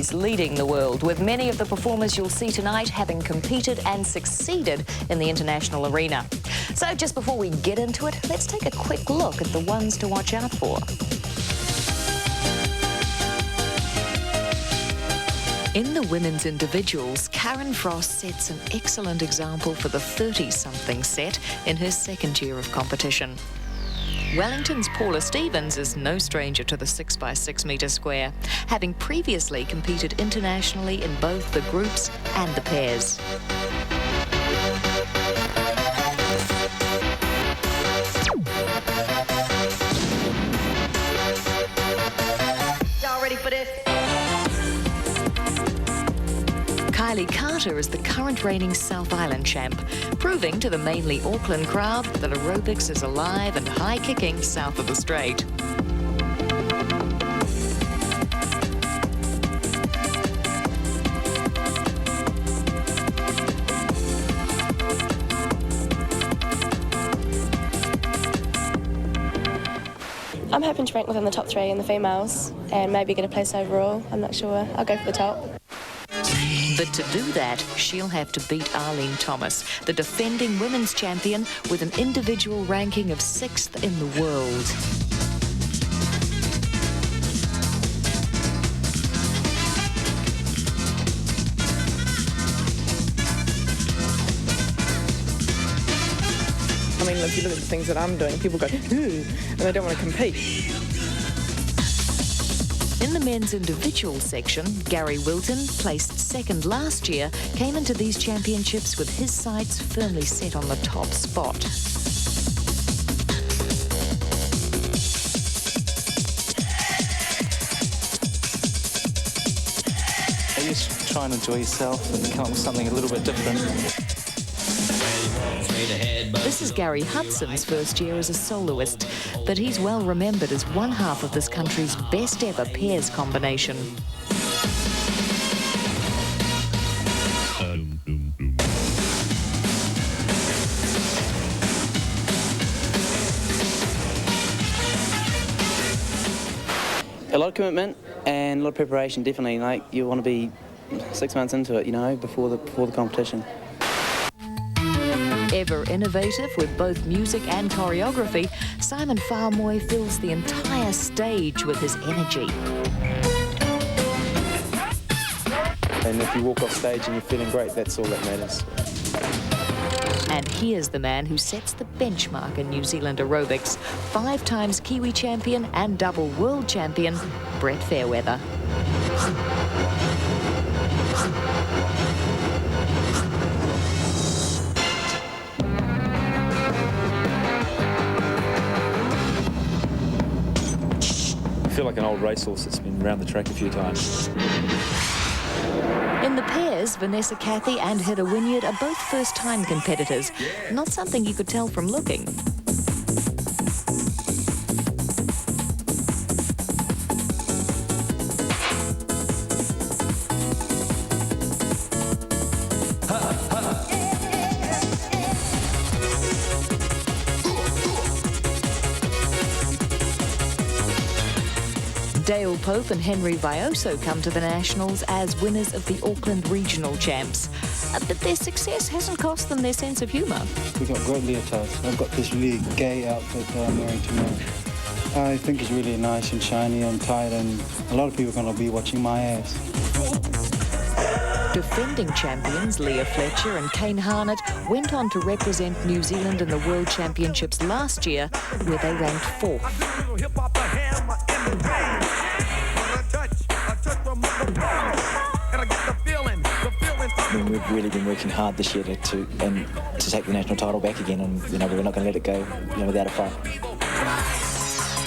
countries leading the world, with many of the performers you'll see tonight having competed and succeeded in the international arena. So just before we get into it, let's take a quick look at the ones to watch out for. In the women's individuals, Karen Frost sets an excellent example for the 30-something set in her second year of competition. Wellington's Paula Stevens is no stranger to the 6x6 metre square, having previously competed internationally in both the groups and the pairs. Y'all ready for this? Kylie Carter is the current reigning South Island champ, proving to the mainly Auckland crowd that aerobics is alive and high-kicking south of the Strait. I'm hoping to rank within the top 3 in the females and maybe get a place overall. I'm not sure. I'll go for the top. But to do that, she'll have to beat Arlene Thomas, the defending women's champion with an individual ranking of 6th in the world. I mean, if you look at the things that I'm doing, people go, ooh, and they don't want to compete. In the men's individual section, Gary Wilton, placed second last year, came into these championships with his sights firmly set on the top spot. You just try and enjoy yourself and come up with something a little bit different. This is Gary Hudson's first year as a soloist, but he's well remembered as one half of this country's best ever pairs combination. A lot of commitment and a lot of preparation, definitely. Like, you want to be 6 months into it, you know, before the competition. Ever innovative with both music and choreography, Simon Farmoy fills the entire stage with his energy. And if you walk off stage and you're feeling great, that's all that matters. And here's the man who sets the benchmark in New Zealand aerobics, 5 times Kiwi champion and double world champion, Brett Fairweather. I feel like an old racehorse that's been around the track a few times. In the pairs, Vanessa Cathy and Hida Wynyard are both first-time competitors. Not something you could tell from looking. Dale Pope and Henry Vioso come to the Nationals as winners of the Auckland Regional Champs. But their success hasn't cost them their sense of humour. We've got great leotards. I've got this really gay outfit that I'm wearing tonight. I think it's really nice and shiny and tight, and a lot of people are going to be watching my ass. Defending champions Leah Fletcher and Kane Harnett went on to represent New Zealand in the World Championships last year, where they ranked 4th. I mean, we've really been working hard this year to take the national title back again, and we're not going to let it go without a fight.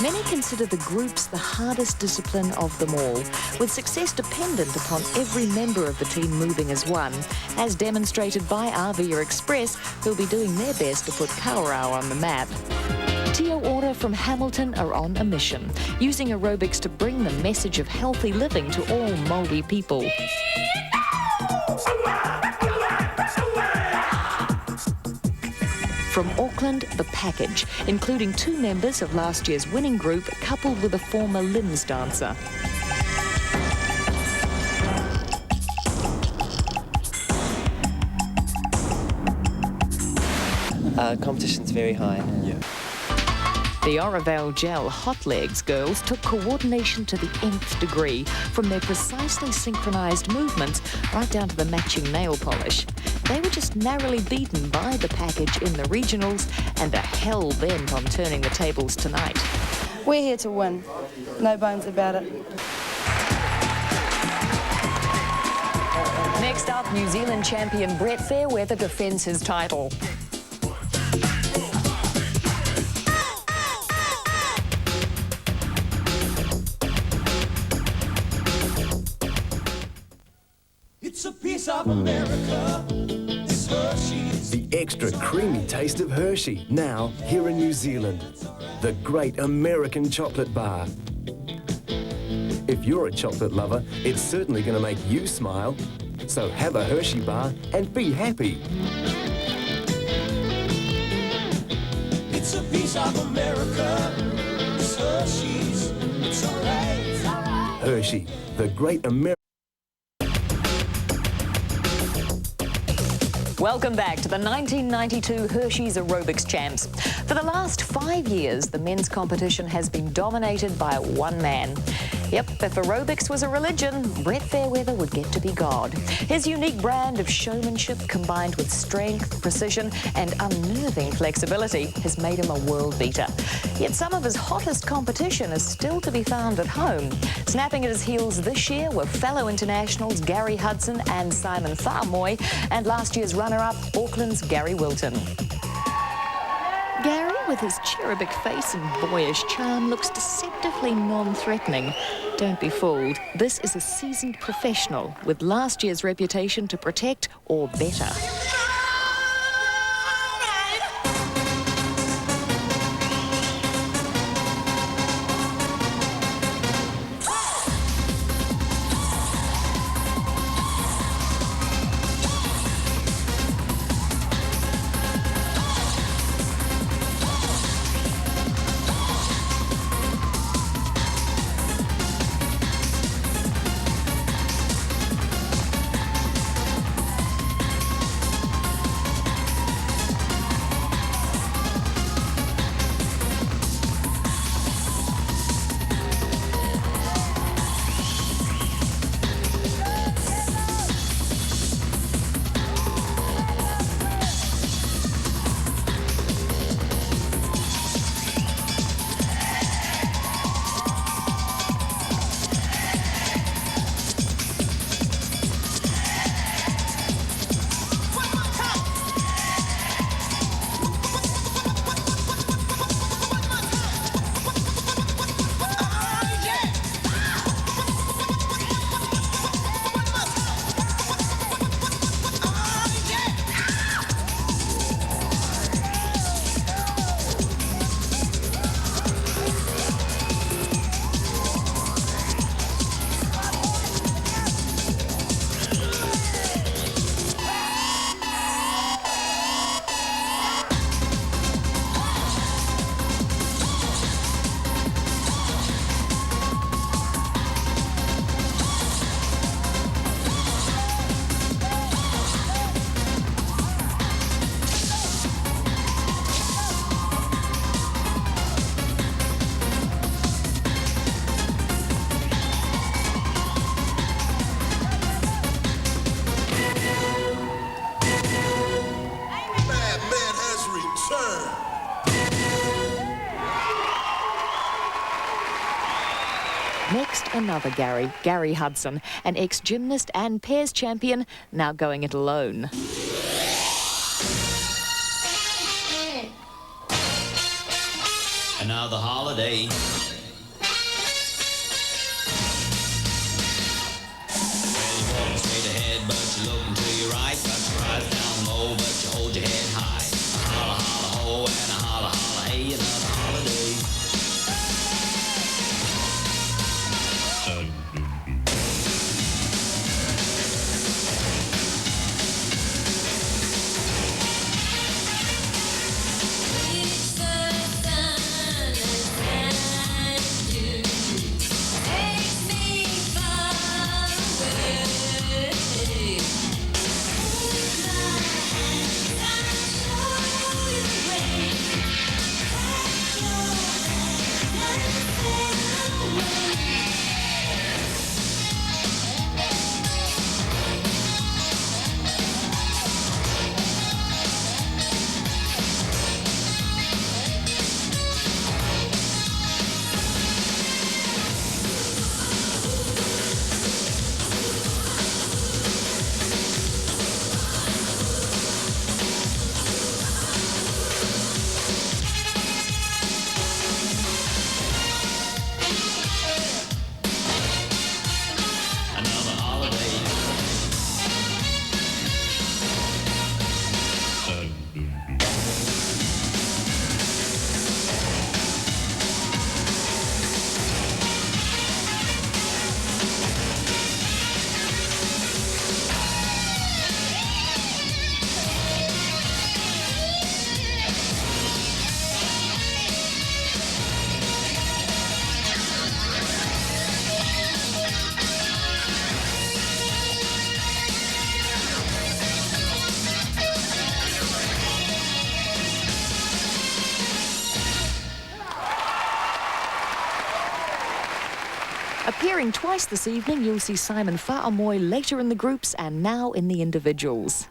Many consider the groups the hardest discipline of them all, with success dependent upon every member of the team moving as one, as demonstrated by Avia Express, who'll be doing their best to put Kawerau on the map. Tio Ora from Hamilton are on a mission, using aerobics to bring the message of healthy living to all Māori people. From Auckland, the package, including 2 members of last year's winning group, coupled with a former limbs dancer. Competition's very high. Yeah. The Aerobic Gel Hot Legs girls took coordination to the nth degree, from their precisely synchronised movements right down to the matching nail polish. They were just narrowly beaten by the package in the regionals and are hell-bent on turning the tables tonight. We're here to win. No bones about it. Next up, New Zealand champion Brett Fairweather defends his title. It's a piece of America. It's Hershey's. The extra creamy taste of Hershey, now here in New Zealand. The great American chocolate bar. If you're a chocolate lover, it's certainly going to make you smile. So have a Hershey bar and be happy. It's a piece of America. It's Hershey's. It's all right. It's all right. Hershey, the great American. Welcome back to the 1992 Hershey's Aerobics champs. For the last 5 years, the men's competition has been dominated by one man. Yep, if aerobics was a religion, Brett Fairweather would get to be God. His unique brand of showmanship combined with strength, precision and unnerving flexibility has made him a world beater. Yet some of his hottest competition is still to be found at home. Snapping at his heels this year were fellow internationals Gary Hudson and Simon Farmoy, and last year's runner-up, Auckland's Gary Wilton. Gary, with his cherubic face and boyish charm, looks deceptively non-threatening. Don't be fooled. This is a seasoned professional with last year's reputation to protect or better. Next, another Gary Hudson, an ex-gymnast and pairs champion, now going it alone. Another holiday. Well, you're walking straight ahead, but you're looking to your right. Got your eyes down low, but you hold your head high. A holla, holla, ho, and a holla, holla, hey, another holiday. Appearing twice this evening, you'll see Simon Fa'amoe later in the groups and now in the individuals.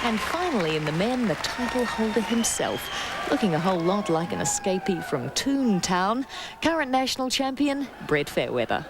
And finally, in the men, the title holder himself, looking a whole lot like an escapee from Toontown, current national champion, Brett Fairweather.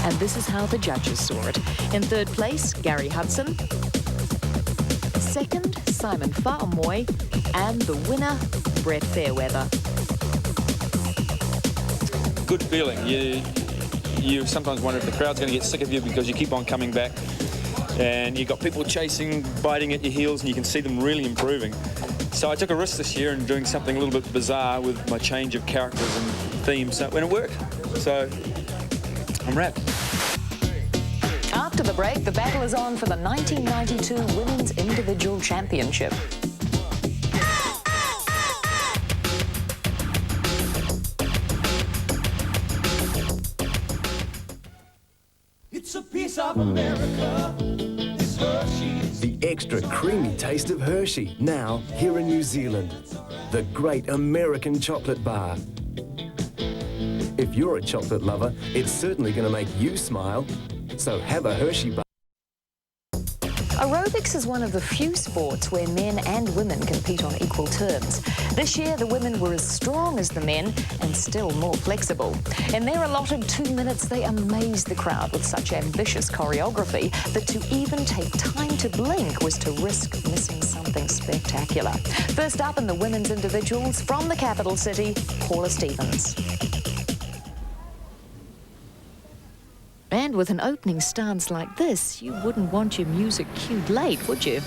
And this is how the judges saw it. In third place, Gary Hudson. Second, Simon Fa'amoe. And the winner, Brett Fairweather. Good feeling. you sometimes wonder if the crowd's going to get sick of you because you keep on coming back, and you've got people chasing, biting at your heels, and you can see them really improving. So I took a risk this year in doing something a little bit bizarre with my change of characters and themes, and it worked. So I'm wrapped. After the break, the battle is on for the 1992 Women's Individual Championship. It's a piece of America. It's Hershey's. The extra creamy taste of Hershey, now here in New Zealand. The great American chocolate bar. If you're a chocolate lover, it's certainly going to make you smile. So have a Hershey bar. Aerobics is one of the few sports where men and women compete on equal terms. This year, the women were as strong as the men and still more flexible. In their allotted 2 minutes, they amazed the crowd with such ambitious choreography that to even take time to blink was to risk missing something spectacular. First up in the women's individuals, from the capital city, Paula Stevens. And with an opening stance like this, you wouldn't want your music cued late, would you?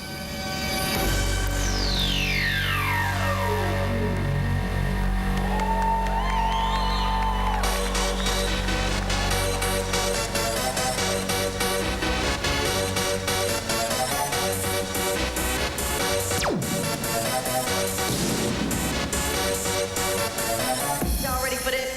Y'all ready for this?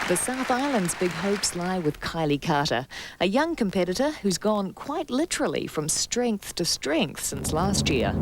The South Island's big hopes lie with Kylie Carter, a young competitor who's gone quite literally from strength to strength since last year.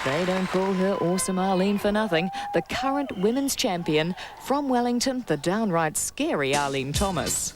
They don't call her Awesome Arlene for nothing. The current women's champion from Wellington, the downright scary Arlene Thomas.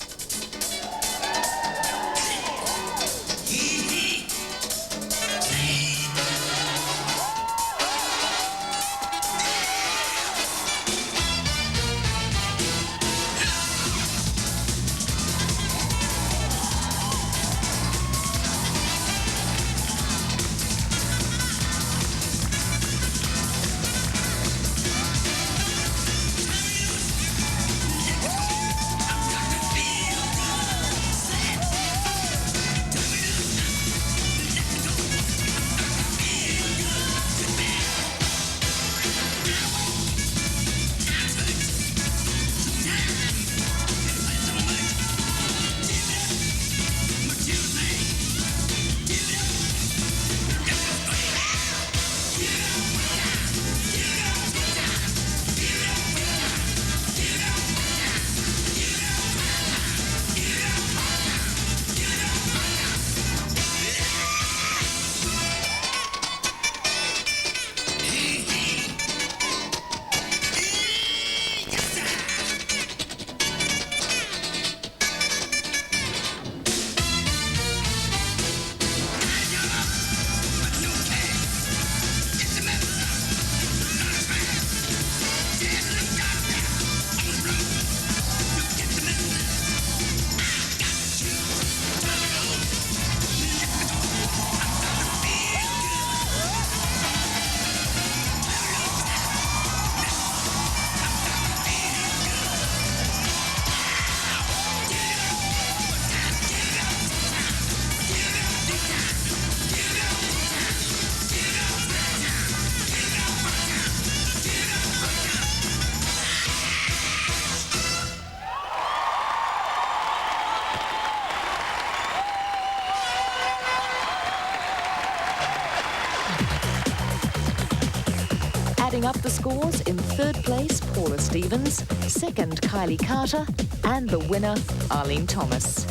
Adding up the scores, in third place, Paula Stevens, second, Kylie Carter, and the winner, Arlene Thomas.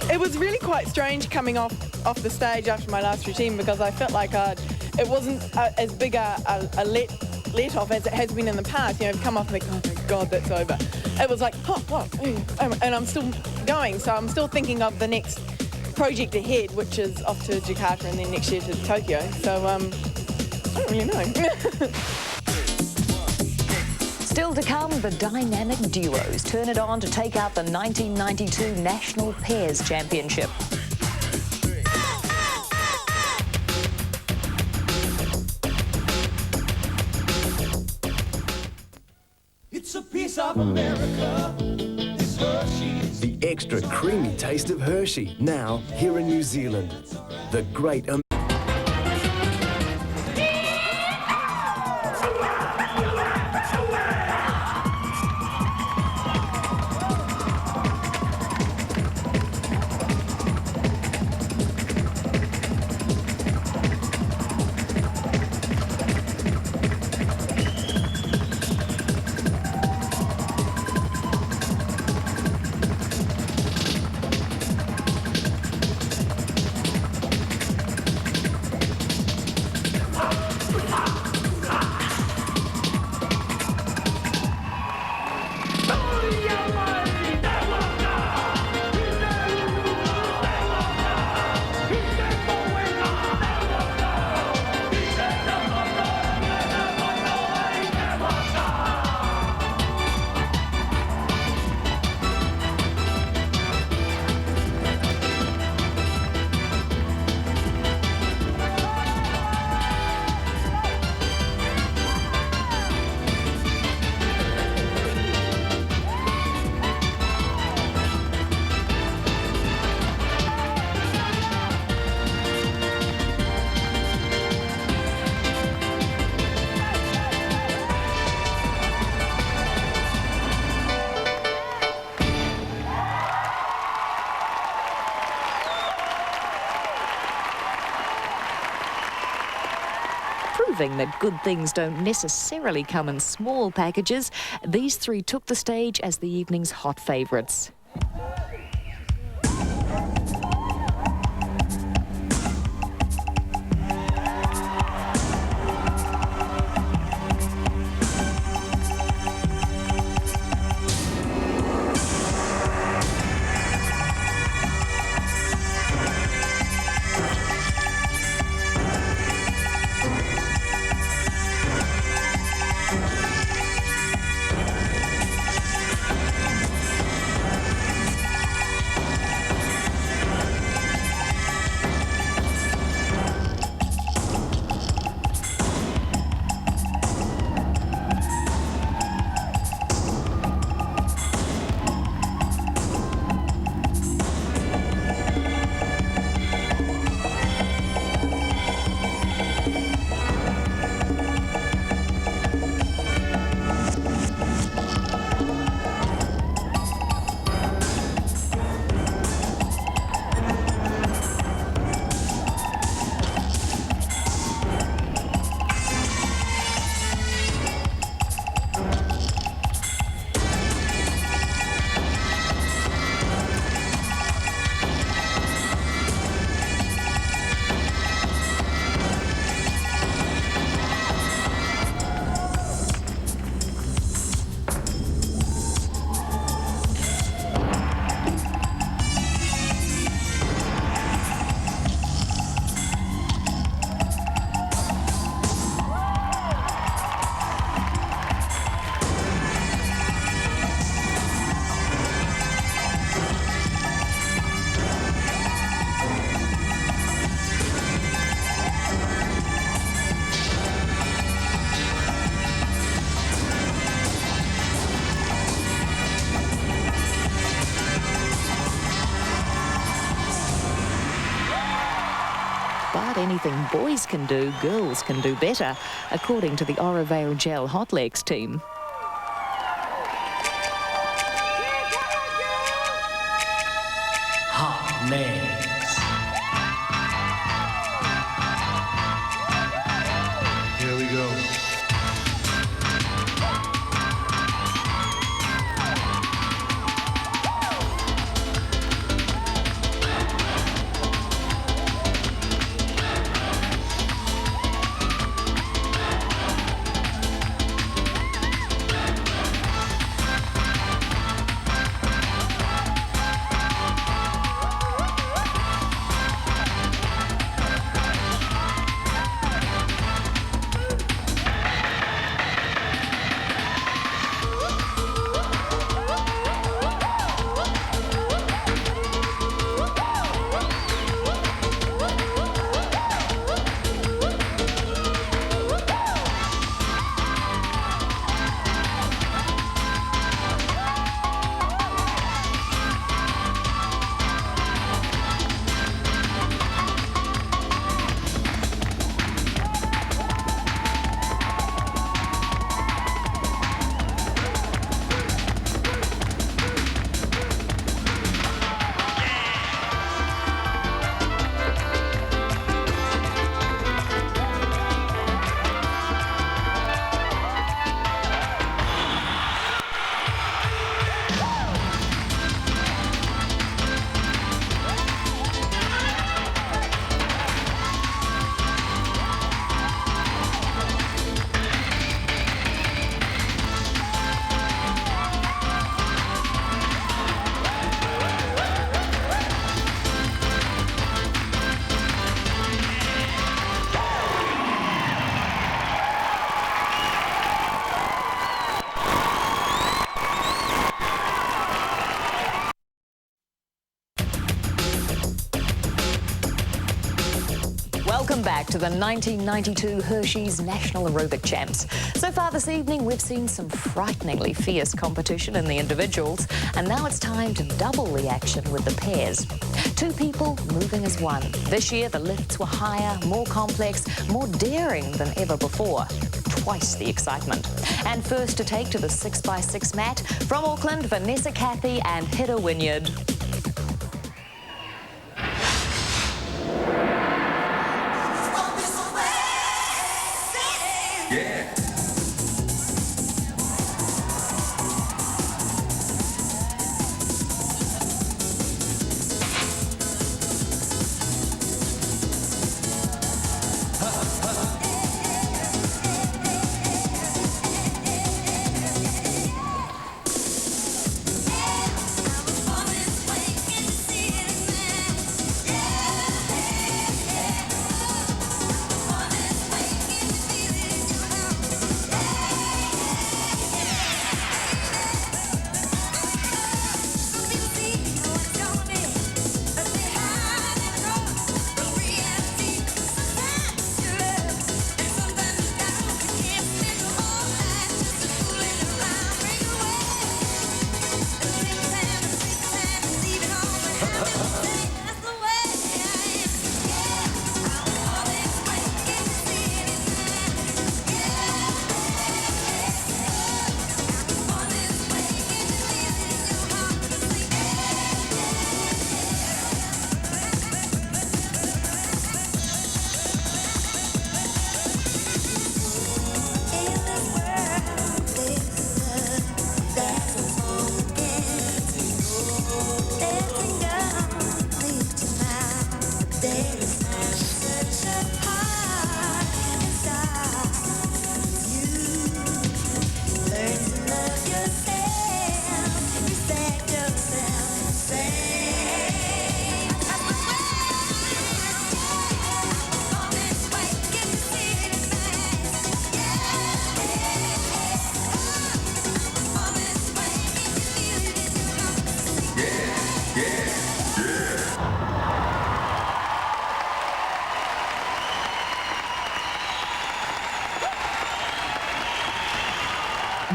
It was really quite strange coming off the stage after my last routine because I felt like it wasn't as big a let off as it has been in the past. You know, I've come off and think, oh my God, that's over. It was like, and I'm still going, so I'm still thinking of the next project ahead, which is off to Jakarta and then next year to Tokyo. So, I don't really know. Still to come, the dynamic duos turn it on to take out the 1992 National Pairs Championship. It's a piece of America. It's Hershey's. The extra creamy taste of Hershey, now here in New Zealand. The great Proving that good things don't necessarily come in small packages, these three took the stage as the evening's hot favourites. But anything boys can do, girls can do better, according to the Aerobic Gel Hot Legs team. Hot legs. Here we go. Welcome back to the 1992 Hershey's National Aerobic Champs. So far this evening, we've seen some frighteningly fierce competition in the individuals, and now it's time to double the action with the pairs. Two people moving as one. This year, the lifts were higher, more complex, more daring than ever before. Twice the excitement. And first to take to the 6x6 mat, from Auckland, Vanessa Cathy and Hida Wynyard.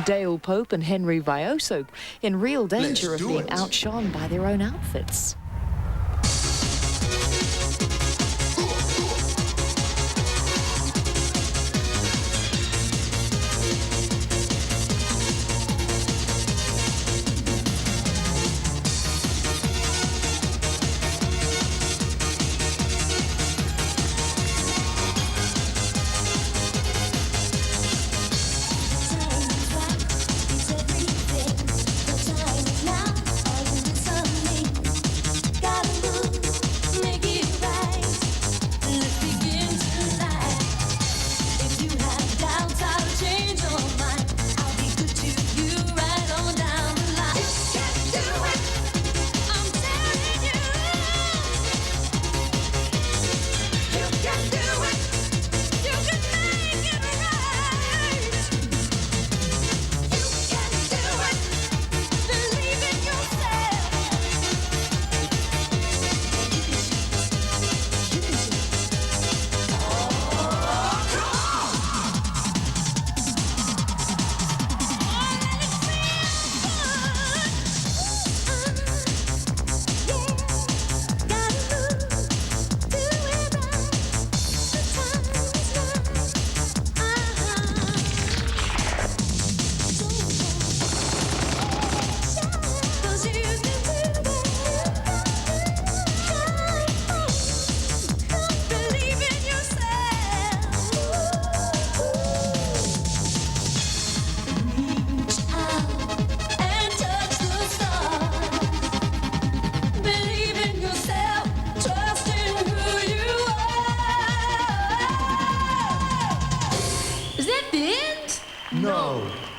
Dale Pope and Henry Vioso in real danger of being outshone by their own outfits.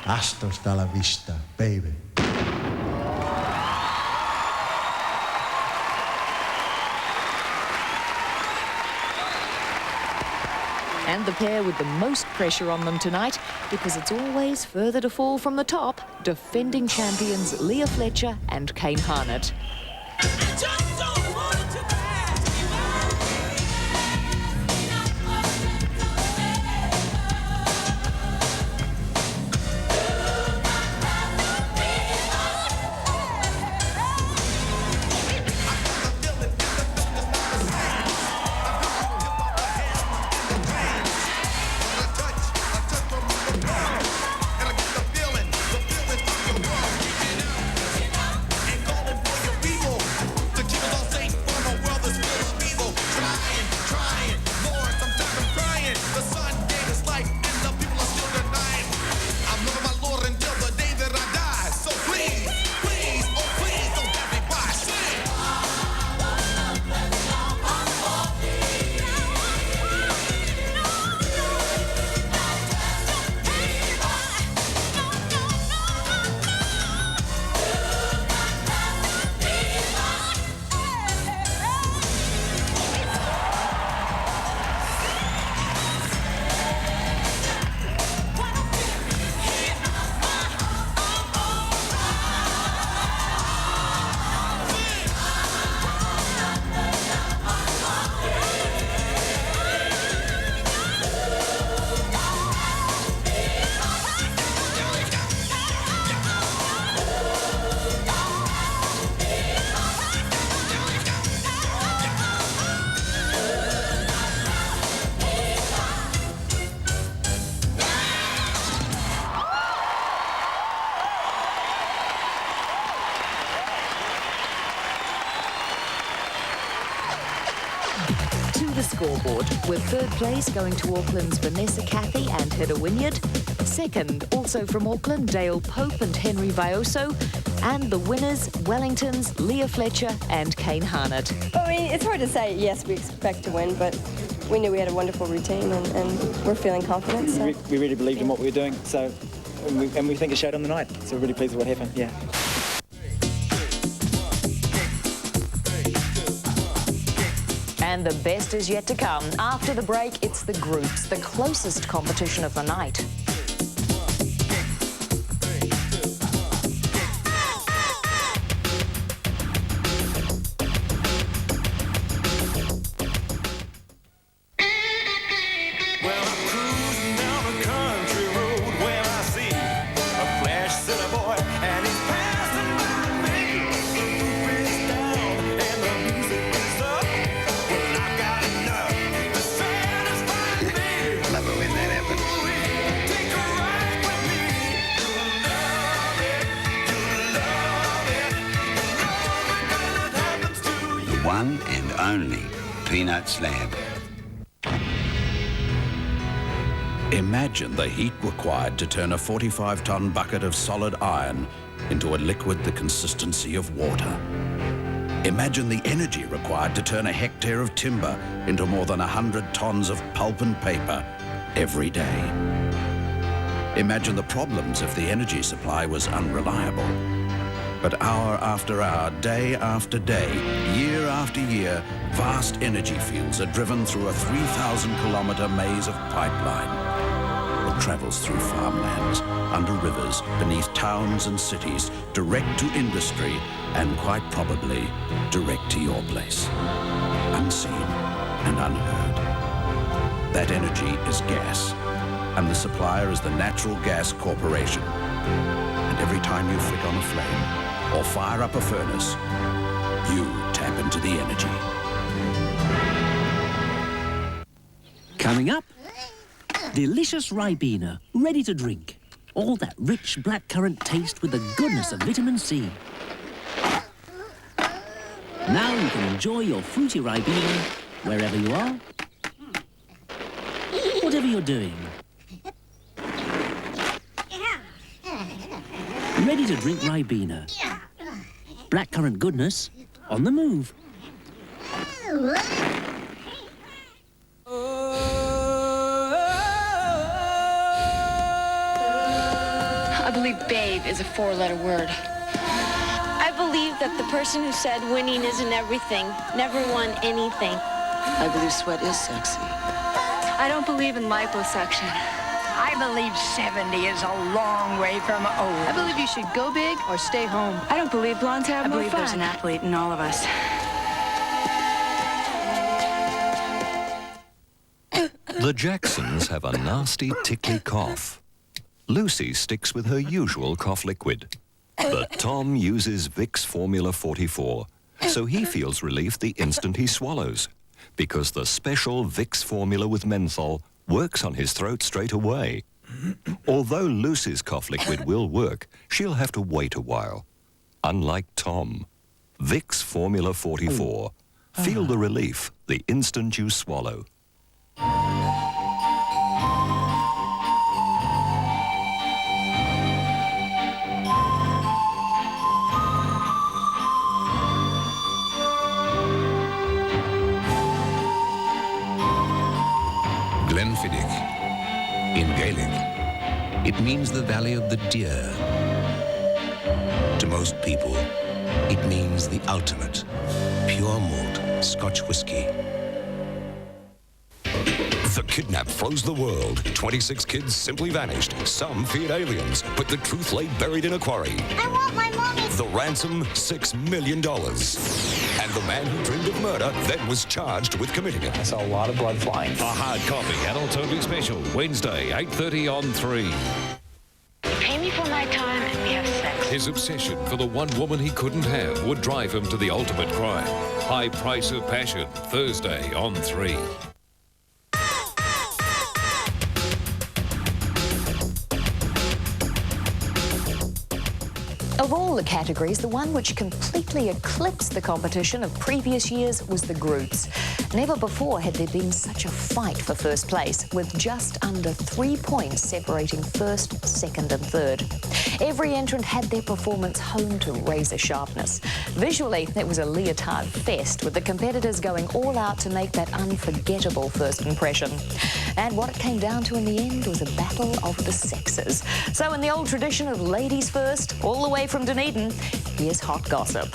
Hasta la vista, baby. And the pair with the most pressure on them tonight, because it's always further to fall from the top, defending champions Leah Fletcher and Kane Harnett. The scoreboard, with third place going to Auckland's Vanessa Cathy and Hedda Wynyard, second, also from Auckland, Dale Pope and Henry Vioso, and the winners, Wellington's Leah Fletcher and Kane Harnett. I mean, it's hard to say, yes, we expect to win, but we knew we had a wonderful routine and we're feeling confident. So. We really believed in what we were doing, so and we think it showed on the night, so we're really pleased with what happened, yeah. And the best is yet to come. After the break, it's the groups, the closest competition of the night. One and only Peanut Slab. Imagine the heat required to turn a 45-ton bucket of solid iron into a liquid the consistency of water. Imagine the energy required to turn a hectare of timber into more than 100 tons of pulp and paper every day. Imagine the problems if the energy supply was unreliable. But hour after hour, day after day, year after year, vast energy fields are driven through a 3,000-kilometre maze of pipeline. It travels through farmlands, under rivers, beneath towns and cities, direct to industry, and quite probably direct to your place. Unseen and unheard. That energy is gas, and the supplier is the Natural Gas Corporation. And every time you flick on a flame, or fire up a furnace, you tap into the energy. Coming up, delicious Ribena, ready to drink. All that rich blackcurrant taste with the goodness of vitamin C. Now you can enjoy your fruity Ribena wherever you are, whatever you're doing. Ready to drink Ribena. Blackcurrant goodness on the move. believe babe is a 4-letter word. I believe that the person who said winning isn't everything never won anything. I believe sweat is sexy. I don't believe in liposuction. I believe 70 is a long way from old. I believe you should go big or stay home. I don't believe blondes have more fun. I believe there's an athlete in all of us. The Jacksons have a nasty, tickly cough. Lucy sticks with her usual cough liquid. But Tom uses Vicks Formula 44, so he feels relief the instant he swallows, because the special Vicks formula with menthol works on his throat straight away. Although Lucy's cough liquid will work, she'll have to wait a while. Unlike Tom, Vicks Formula 44. Feel the relief the instant you swallow. Glenfiddich. In Gaelic, it means the valley of the deer. To most people, it means the ultimate pure malt Scotch whiskey. The kidnap froze the world. 26 kids simply vanished. Some feared aliens, but the truth lay buried in a quarry. I want my mommy. The ransom, $6 million. And the man who dreamed of murder then was charged with committing it. I saw a lot of blood flying. A hard copy, adult only special, Wednesday, 8:30 on 3. Pay me for my time and we have sex. His obsession for the one woman he couldn't have would drive him to the ultimate crime. High Price of Passion, Thursday on 3. Of all the categories, the one which completely eclipsed the competition of previous years was the groups. Never before had there been such a fight for first place, with just under 3 points separating first, second and third. Every entrant had their performance honed to razor sharpness. Visually, it was a leotard fest, with the competitors going all out to make that unforgettable first impression. And what it came down to in the end was a battle of the sexes. So in the old tradition of ladies first, all the way from Dunedin, here's hot gossip.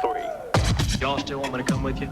3. Y'all still want me to come with you?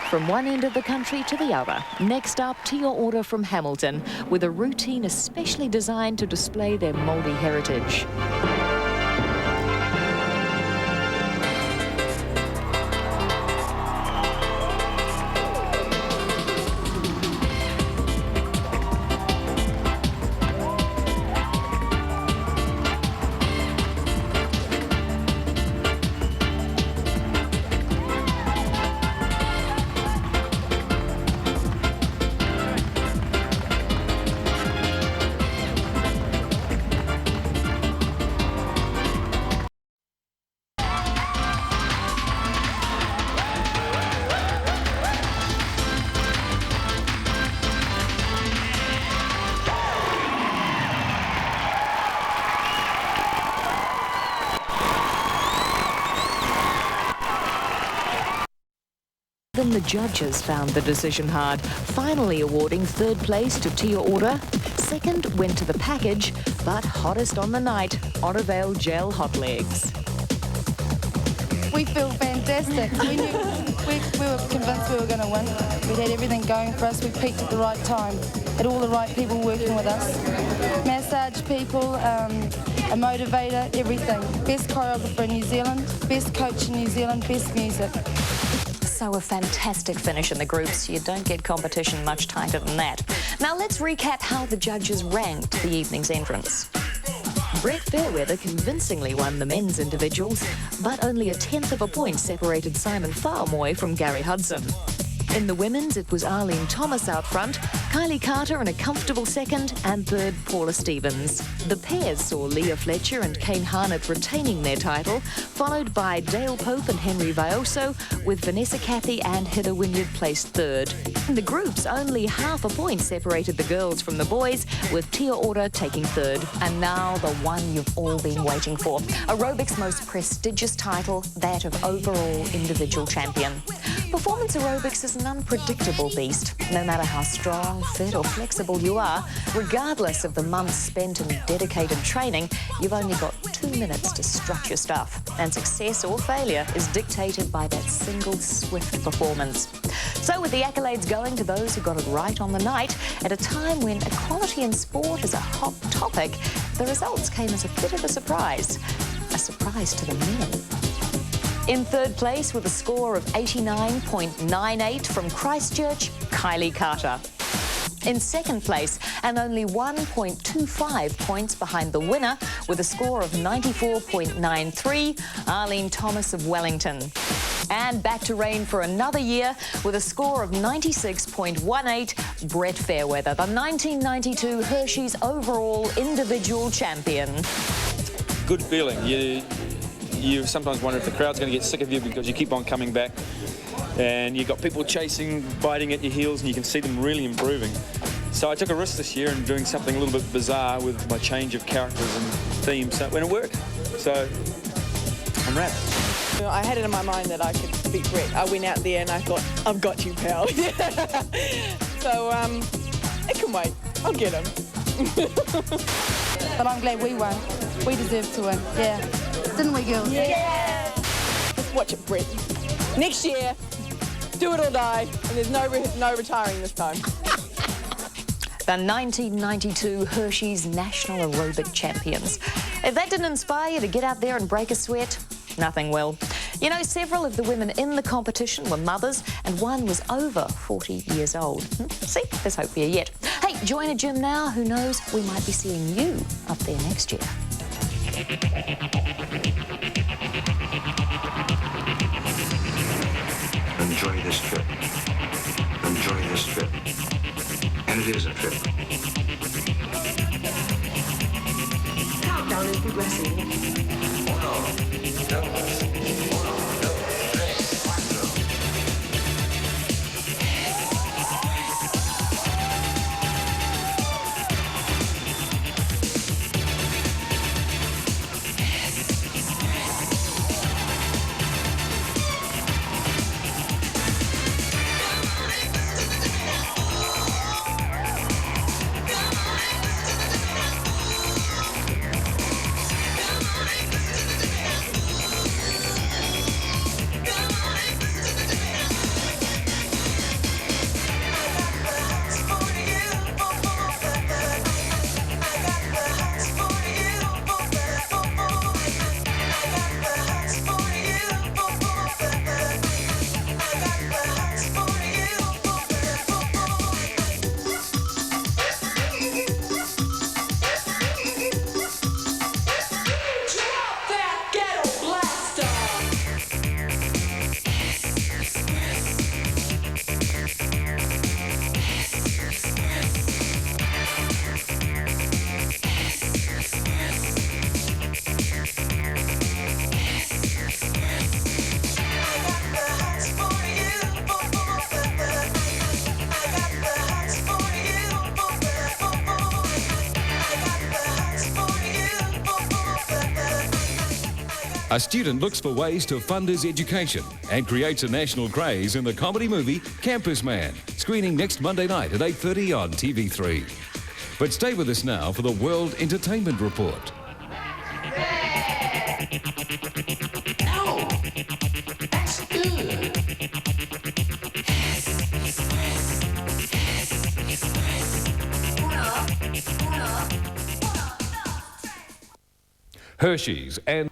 From one end of the country to the other. Next up, to your order from Hamilton, with a routine especially designed to display their Māori heritage. the judges found the decision hard, finally awarding third place to Tia Ora. Second went to the package, but hottest on the night, Orovale Gel Hot Legs. We feel fantastic. We were convinced we were going to win. We had everything going for us. We peaked at the right time. Had all the right people working with us. Massage people, a motivator, everything. Best choreographer in New Zealand, best coach in New Zealand, best music. So a fantastic finish in the groups. You don't get competition much tighter than that. Now let's recap how the judges ranked the evening's entrants. Brett Fairweather convincingly won the men's individuals, but only 1/10 of a point separated Simon Farmoy from Gary Hudson. In the women's, it was Arlene Thomas out front, Kylie Carter in a comfortable second, and third, Paula Stevens. The pairs saw Leah Fletcher and Kane Harnett retaining their title, followed by Dale Pope and Henry Vaoso, with Vanessa Cathy and Heather Wynyard placed third. In the groups, only 1/2 a point separated the girls from the boys, with Tia Ora taking third. And now the one you've all been waiting for. Aerobic's most prestigious title, that of overall individual champion. Performance aerobics is an unpredictable beast. No matter how strong, fit or flexible you are, regardless of the months spent in dedicated training, you've only got 2 minutes to strut your stuff. And success or failure is dictated by that single swift performance. So with the accolades going to those who got it right on the night, at a time when equality in sport is a hot topic, the results came as a bit of a surprise. A surprise to the men. In third place with a score of 89.98 from Christchurch, Kylie Carter. In second place, and only 1.25 points behind the winner, with a score of 94.93, Arlene Thomas of Wellington. And back to reign for another year with a score of 96.18, Brett Fairweather, the 1992 Hershey's overall individual champion. Good feeling. You sometimes wonder if the crowd's going to get sick of you because you keep on coming back and you've got people chasing, biting at your heels, and you can see them really improving. So I took a risk this year in doing something a little bit bizarre with my change of characters and themes, and it worked. So I'm wrapped. I had it in my mind that I could beat Brett. I went out there and I thought, I've got you, pal. So it can wait. I'll get him. But I'm glad we won. We deserve to win. Yeah. Didn't we, girls? Yeah. Just watch it, Brett. Next year, do it or die, and there's no retiring this time. The 1992 Hershey's National Aerobic Champions. If that didn't inspire you to get out there and break a sweat, nothing will. You know, several of the women in the competition were mothers, and one was over 40 years old. See, there's hope for you yet. Hey, join a gym now. Who knows, we might be seeing you up there next year. Enjoy this trip. Enjoy this trip. And it is a trip. Countdown is progressing. A student looks for ways to fund his education and creates a national craze in the comedy movie Campus Man, screening next Monday night at 8:30 on TV3. But stay with us now for the World Entertainment Report. No, that's good. Hershey's and